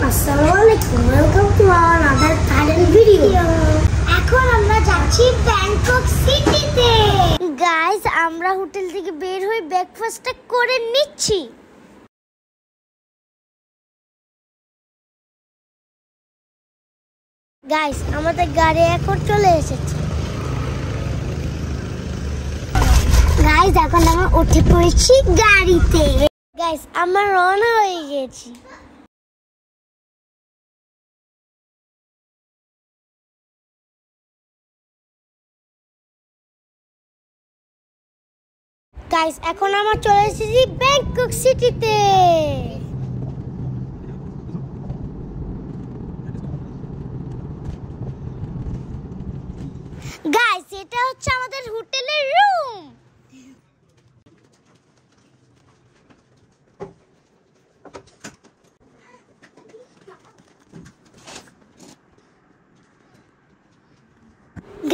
Assalamualaikum, welcome to our another current video. এখন আমরা যাচ্ছি ব্যাংকক সিটিতে। গাইস, আমরা হোটেল থেকে বের হয়ে ব্রেকফাস্টটা করে নিচ্ছি। গাইস, আমাদের গাড়ি এখন চলে এসেছে। গাইস, এখন আমরা উঠে পড়েছি গাড়িতে। গাইস, আমরা রওনা হয়ে গেছি। গাইস, এখন আমরা চলে এসেছি ব্যাংকক সিটিতে। গাইস, এটা হচ্ছে আমাদের হোটেলের রুম।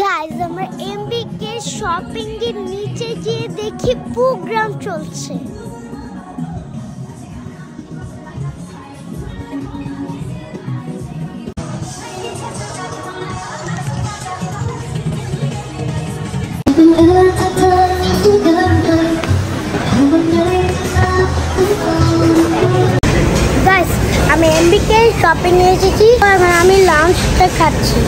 গাইস, আমরা এমবিকে শপিং এর নিচে গিয়ে দেখি প্রোগ্রাম চলছে। গাইস, আমি এমবিকে শপিং এ এসেছি, এখন আমি লাঞ্চটা খাচ্ছি।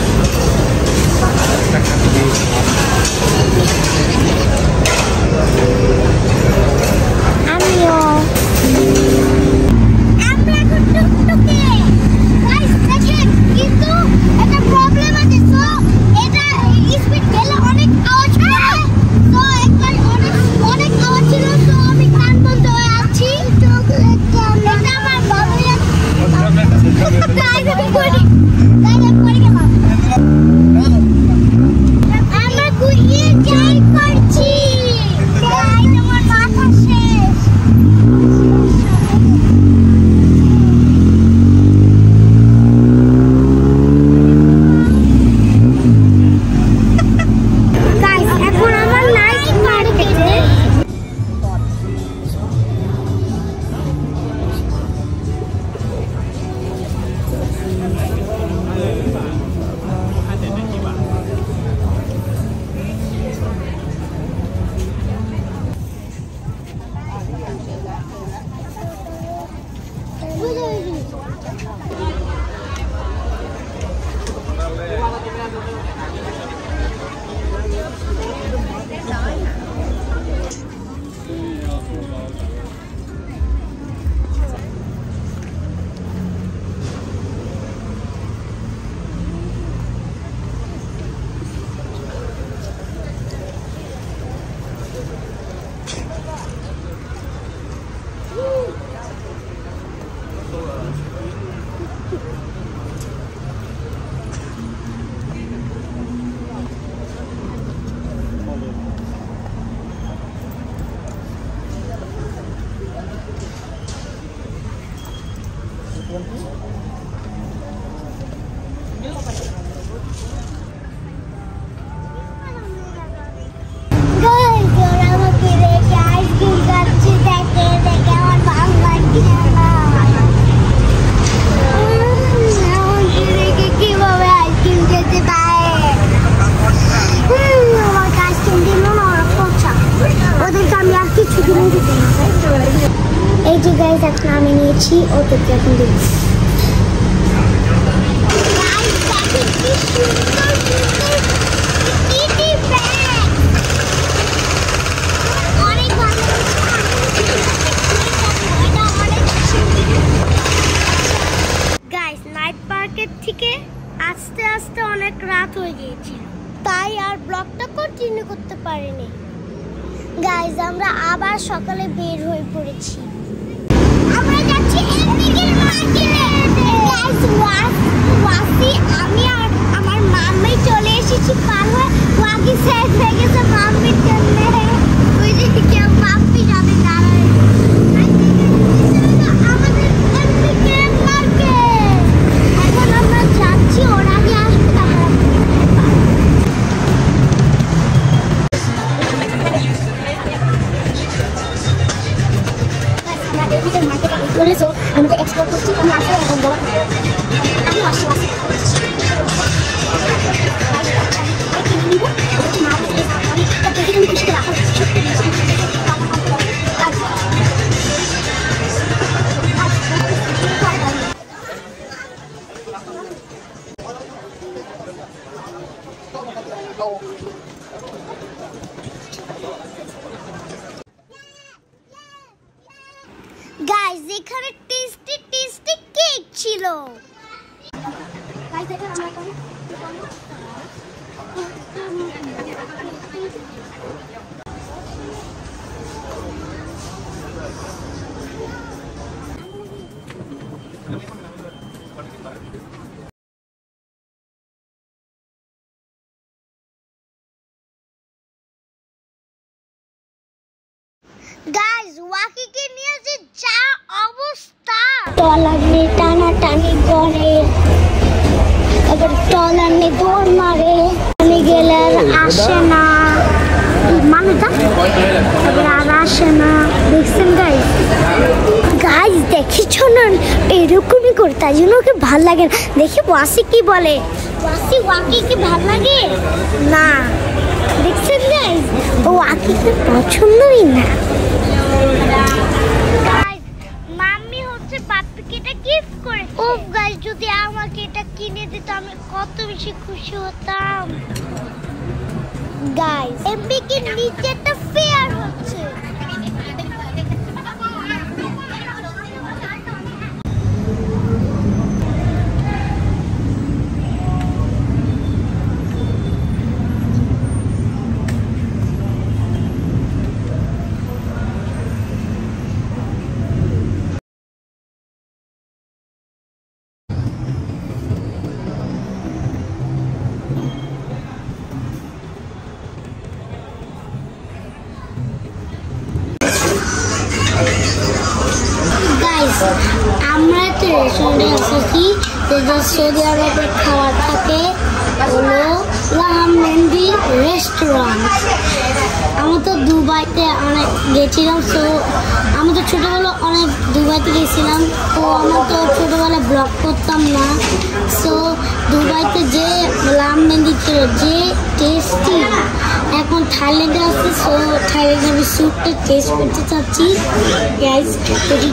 এই যে গাইস, এখন আমি নিয়েছি ওদেরকে এখন দিচ্ছি। গাইস, নাইট পার্কের থেকে আস্তে আস্তে অনেক রাত হয়ে গিয়েছিল, তাই আর ব্লগটা কন্টিনিউ করতে পারিনি। গাইস, আমরা আবার সকালে বের হয়ে পড়েছি। আমরা যাচ্ছি এমবিকে মার্কেটে। গাইস, ওয়াসি আমি আর আমার মাম্মি চলে এসেছি পার হয়ে। ওয়াকি শেষ হয়ে গেছে মাম্মির জন্য। ওই যে কি মাম্মি যাবে দাঁড়ায়। আমাদের এমবিকে মার্কেট। এখন আমরা যাচ্ছি, ওর আগে আসবে তারপর। আমাদের এক্সপ্লোর ছিল। গাইস ওয়াকিকে নিয়ে যে যা অবস্থা, টলার নিয়ে টানাটানি করে, আবার টলার নিয়ে দৌড় মারে, আমি গেলে আর আসে না, মানে আর আসে না। দেখছেন গাইস, গাইস দেখেছ না এরকমই করে, তাই জন্য ওকে ভাল লাগে না। দেখি ওয়াসি কি বলে, ওয়াকি কি ভাল লাগে না। দেখছেন গাইস, ও ওয়াকিকে পছন্দই না। মাম্মি হচ্ছে বাপ্পিকে এটা গিফট করে। ও গাইস, যদি আমাকে এটা কিনে দিত আমি কত বেশি খুশি হতাম। গাইস এমবিকে নিচে একটা ফেয়ার হচ্ছে। আমরা তো রেস্টুরেন্টে এসেছি, যেটা সৌদি আরবের খাবার থাকে হলো লাহমেন্দি রেস্টুরেন্ট। আমি তো দুবাইতে অনেক গেছিলাম, সো আমি তো ছোটোবেলা অনেক দুবাইতে গেছিলাম, তো আমি তো ছোটোবেলায় ব্লগ করতাম না। সো দুবাইতে যে লাহমেন্দি ছিল যে টেস্টি, এখন থাইল্যান্ডে আসছে, সো থাইল্যান্ডে আমি স্যুপটা টেস্ট করতে চাচ্ছি। গাইস এটি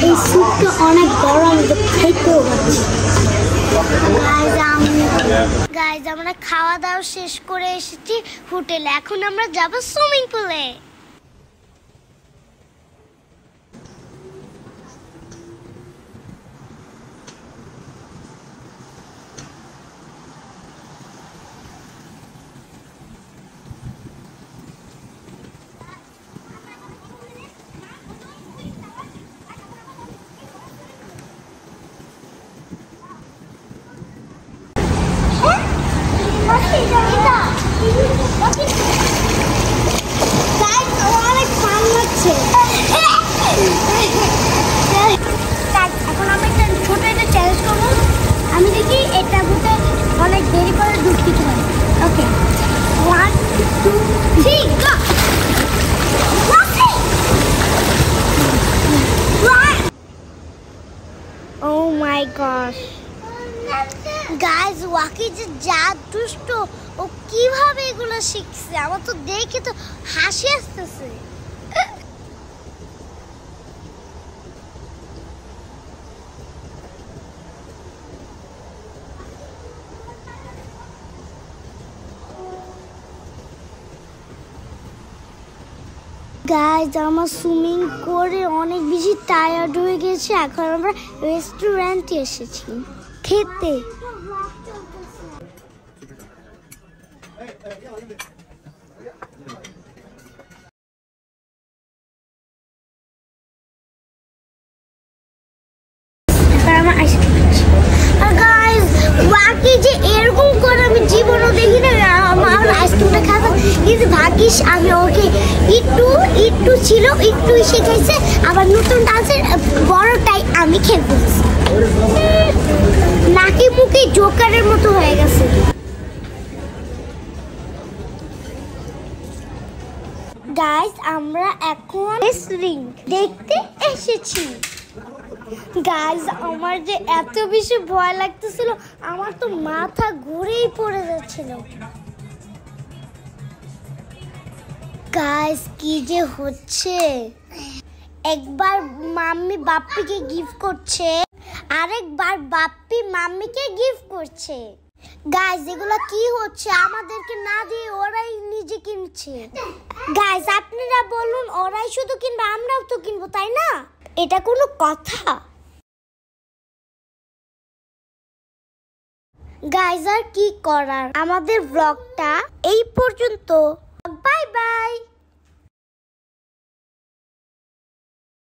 এই স্যুপটা অনেক গরম, খাইতেও গাইস আমরা খাওয়া দাওয়া শেষ করে এসেছি হোটেলে, এখন আমরা যাব সুইমিং পুলে। আমি দেখি এটা ভূতে অনেক দেরি করে ঢুকতে পারি। ওকে 1 2 3 গো। Oh my gosh গাইস, ওয়াকি যে যা দুষ্ট, ও কিভাবে এগুলো শিখছে, আমার তো দেখে তো হাসি আসতেছে। গাইস আমরা সুইমিং করে অনেক বেশি টায়ার্ড হয়ে গেছে, এখন আমরা রেস্টুরেন্টে এসেছি খেতে। আর গাইস ওয়াকি যে এরকম করে আমি জীবনও দেখি না, আমার আইসক্রিমটা খাবো, কিন্তু ভাগ্যিস আমি ওকে একটু ছিল একটু শিখাইছে, আবার নতুন ডান্সের বড়টাই আমি খেয়ে ফেলছি, নাকি মুখে জোকারের মতো হয়ে গেছে। গাইস আমরা এখন রেসলিং দেখতে এসেছি। গাইস আমার যে এত বেশি ভয় লাগতেছিল, আমার তো মাথা ঘুরেই পড়ে যাচ্ছিল। গাইস কি যে হচ্ছে, একবার মাম্মি বাপ্পিকে গিফট করছে, আরেকবার বাপ্পি মাম্মিকে গিফট করছে। গাইস এগুলো কি হচ্ছে? আমাদেরকে না দিয়ে ওরাই নিজে কিনছে। গাইস আপনারা বলুন, ওরাই শুধু কিনবে, আমরাও তো কিনবো, তাই না? এটা কোনো কথা? গাইস আর কি করার, আমাদের ব্লগটা এই পর্যন্ত। Bye bye.